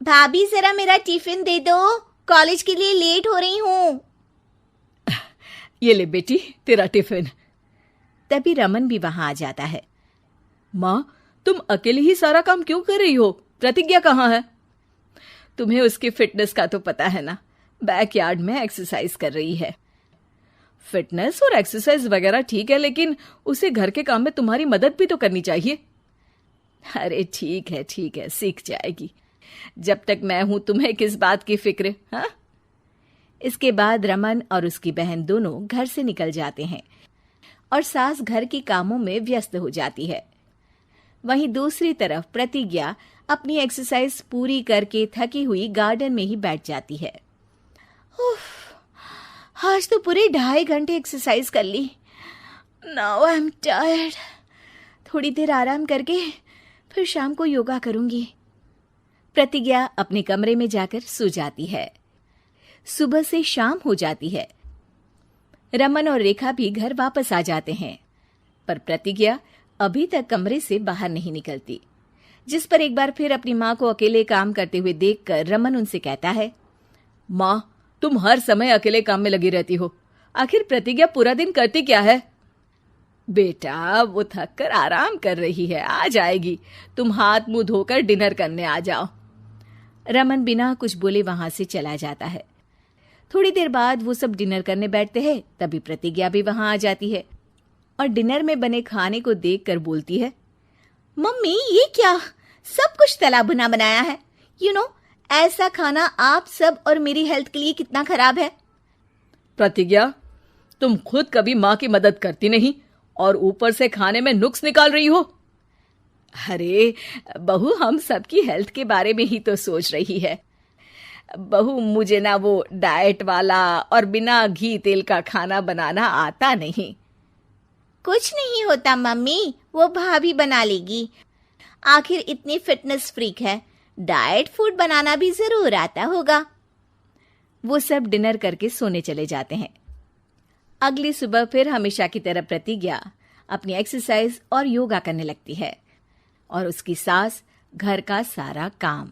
भाभी जरा मेरा टिफिन दे दो, कॉलेज के लिए लेट हो रही हूँ। ये ले बेटी तेरा टिफिन। तभी रमन भी वहां आ जाता है। माँ, तुम अकेले ही सारा काम क्यों कर रही हो? प्रतिज्ञा कहाँ है? तुम्हें उसकी फिटनेस का तो पता है ना, बैकयार्ड में एक्सरसाइज कर रही है। फिटनेस और एक्सरसाइज वगैरह ठीक है, लेकिन उसे घर के काम में तुम्हारी मदद भी तो करनी चाहिए। अरे ठीक है, सीख जाएगी। जब तक मैं हूं तुम्हें किस बात की फिक्र? हाँ। इसके बाद रमन और उसकी बहन दोनों घर से निकल जाते हैं और सास घर के कामों में व्यस्त हो जाती है। वहीं दूसरी तरफ प्रतिज्ञा अपनी एक्सरसाइज पूरी करके थकी हुई गार्डन में ही बैठ जाती है। आज तो पूरे 2.5 घंटे एक्सरसाइज कर ली। Now I am tired. थोड़ी देर आराम करके फिर शाम को योगा करूंगी। प्रतिज्ञा अपने कमरे में जाकर सो जाती है। सुबह से शाम हो जाती है। रमन और रेखा भी घर वापस आ जाते हैं, पर प्रतिज्ञा अभी तक कमरे से बाहर नहीं निकलती, जिस पर एक बार फिर अपनी माँ को अकेले काम करते हुए देखकर रमन उनसे कहता है, माँ, तुम हर समय अकेले काम में लगी रहती हो। आखिर प्रतिज्ञा पूरा दिन करती क्या है? बेटा, वो थक कर आराम कर रही है, आ जाएगी। तुम हाथ मुंह धोकर डिनर करने आ जाओ। रमन बिना कुछ बोले वहां से चला जाता है। थोड़ी देर बाद वो सब डिनर करने बैठते हैं। तभी प्रतिज्ञा भी वहां आ जाती है और डिनर में बने खाने को देखकर बोलती है, मम्मी ये क्या, सब कुछ तला भुना बनाया है। ऐसा खाना आप सब और मेरी हेल्थ के लिए कितना खराब है। प्रतिज्ञा, तुम खुद कभी माँ की मदद करती नहीं और ऊपर से खाने में नुक्स निकाल रही हो। अरे बहू, हम सबकी हेल्थ के बारे में ही तो सोच रही है। बहू, मुझे ना वो डाइट वाला और बिना घी तेल का खाना बनाना आता नहीं। कुछ नहीं होता मम्मी, वो भाभी बना लेगी। आखिर इतनी फिटनेस फ्रीक है, डाइट फूड बनाना भी जरूर आता होगा। वो सब डिनर करके सोने चले जाते हैं। अगली सुबह फिर हमेशा की तरह प्रतिज्ञा अपनी एक्सरसाइज और योगा करने लगती है और उसकी सास घर का सारा काम,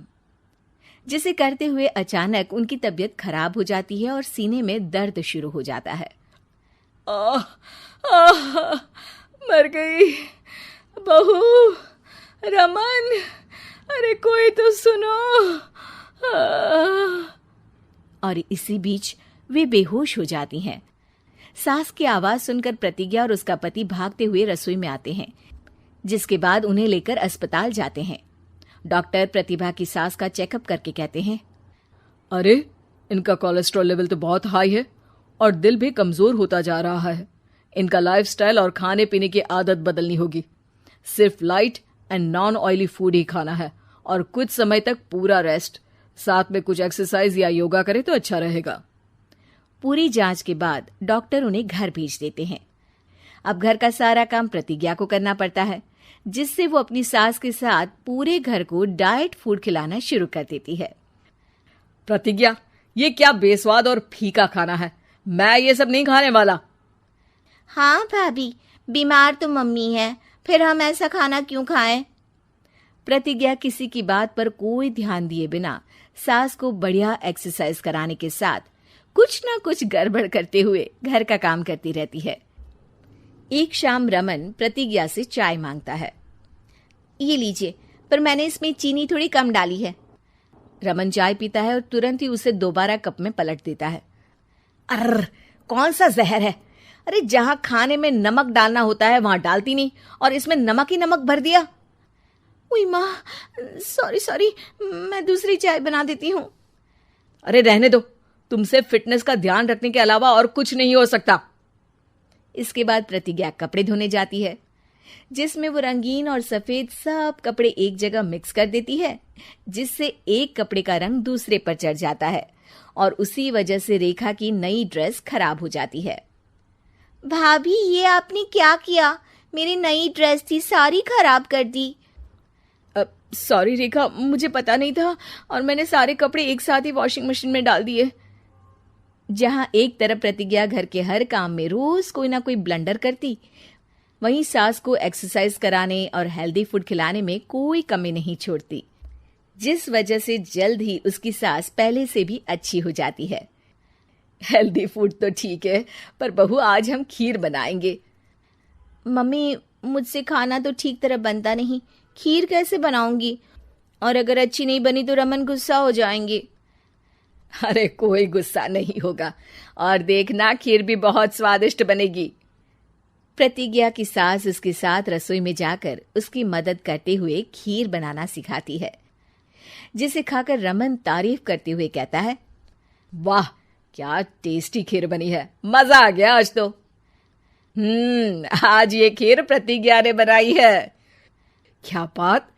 जिसे करते हुए अचानक उनकी तबीयत खराब हो जाती है और सीने में दर्द शुरू हो जाता है। मर गई बहू। रमन, अरे कोई तो सुनो। और इसी बीच वे बेहोश हो जाती हैं। सास की आवाज सुनकर प्रतिज्ञा और उसका पति भागते हुए रसोई में आते हैं, जिसके बाद उन्हें लेकर अस्पताल जाते हैं। डॉक्टर प्रतिभा की सास का चेकअप करके कहते हैं, अरे इनका कोलेस्ट्रॉल लेवल तो बहुत हाई है और दिल भी कमजोर होता जा रहा है। इनका लाइफस्टाइल और खाने पीने की आदत बदलनी होगी। सिर्फ light and non oily food ही खाना है और कुछ समय तक पूरा रेस्ट, साथ में कुछ एक्सरसाइज या योगा करे तो अच्छा रहेगा। पूरी जांच के बाद डॉक्टर उन्हें घर भेज देते हैं। अब घर का सारा काम प्रतिज्ञा को करना पड़ता है, जिससे वो अपनी सास के साथ पूरे घर को डाइट फूड खिलाना शुरू कर देती है। प्रतिज्ञा, ये क्या बेस्वाद और फीका खाना है, मैं ये सब नहीं खाने वाला। हाँ भाभी, बीमार तो मम्मी है, फिर हम ऐसा खाना क्यों खाएं? प्रतिज्ञा किसी की बात पर कोई ध्यान दिए बिना सास को बढ़िया एक्सरसाइज कराने के साथ कुछ ना कुछ गड़बड़ करते हुए घर का काम करती रहती है। एक शाम रमन प्रतिज्ञा से चाय मांगता है। ये लीजिए, पर मैंने इसमें चीनी थोड़ी कम डाली है। रमन चाय पीता है और तुरंत ही उसे दोबारा कप में पलट देता है। अर्र, कौन सा जहर है? अरे जहां खाने में नमक डालना होता है वहां डालती नहीं और इसमें नमक ही नमक भर दिया। उई माँ, सॉरी, मैं दूसरी चाय बना देती हूँ। अरे रहने दो, तुमसे फिटनेस का ध्यान रखने के अलावा और कुछ नहीं हो सकता। इसके बाद प्रतिज्ञा कपड़े धोने जाती है, जिसमें वो रंगीन और सफेद सब कपड़े एक जगह मिक्स कर देती है, जिससे एक कपड़े का रंग दूसरे पर चढ़ जाता है और उसी वजह से रेखा की नई ड्रेस खराब हो जाती है। भाभी, ये आपने क्या किया? मेरी नई ड्रेस थी, सारी खराब कर दी। सॉरी रेखा, मुझे पता नहीं था और मैंने सारे कपड़े एक साथ ही वॉशिंग मशीन में डाल दिए। जहां एक तरफ प्रतिज्ञा घर के हर काम में रोज कोई ना कोई ब्लंडर करती, वहीं सास को एक्सरसाइज कराने और हेल्दी फूड खिलाने में कोई कमी नहीं छोड़ती। जिस वजह से जल्द ही उसकी सास पहले से भी अच्छी हो जाती है। हेल्दी फूड तो ठीक है, पर बहू आज हम खीर बनाएंगे। मम्मी, मुझसे खाना तो ठीक तरह बनता नहीं, खीर कैसे बनाऊंगी? और अगर अच्छी नहीं बनी तो रमन गुस्सा हो जाएंगे। अरे कोई गुस्सा नहीं होगा, और देखना खीर भी बहुत स्वादिष्ट बनेगी। प्रतिज्ञा की सास उसके साथ रसोई में जाकर उसकी मदद करते हुए खीर बनाना सिखाती है, जिसे खाकर रमन तारीफ करते हुए कहता है, वाह क्या टेस्टी खीर बनी है, मजा आ गया आज तो। आज ये खीर प्रतिज्ञा ने बनाई है। क्या बात,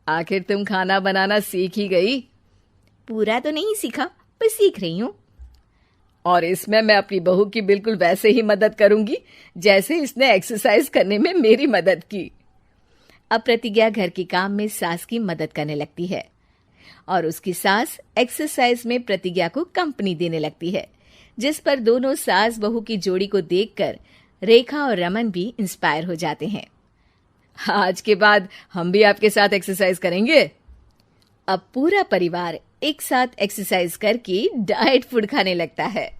आखिर तुम खाना बनाना सीख ही गई? पूरा तो नहीं सीखा, पर सीख रही हूँ। और इसमें मैं अपनी बहू की बिल्कुल वैसे ही मदद करूंगी जैसे इसने एक्सरसाइज करने में मेरी मदद की। अब प्रतिज्ञा घर के काम में सास की मदद करने लगती है और उसकी सास एक्सरसाइज में प्रतिज्ञा को कंपनी देने लगती है, जिस पर दोनों सास बहू की जोड़ी को देखकर रेखा और रमन भी इंस्पायर हो जाते हैं। आज के बाद हम भी आपके साथ एक्सरसाइज करेंगे। अब पूरा परिवार एक साथ एक्सरसाइज करके डाइट फूड खाने लगता है।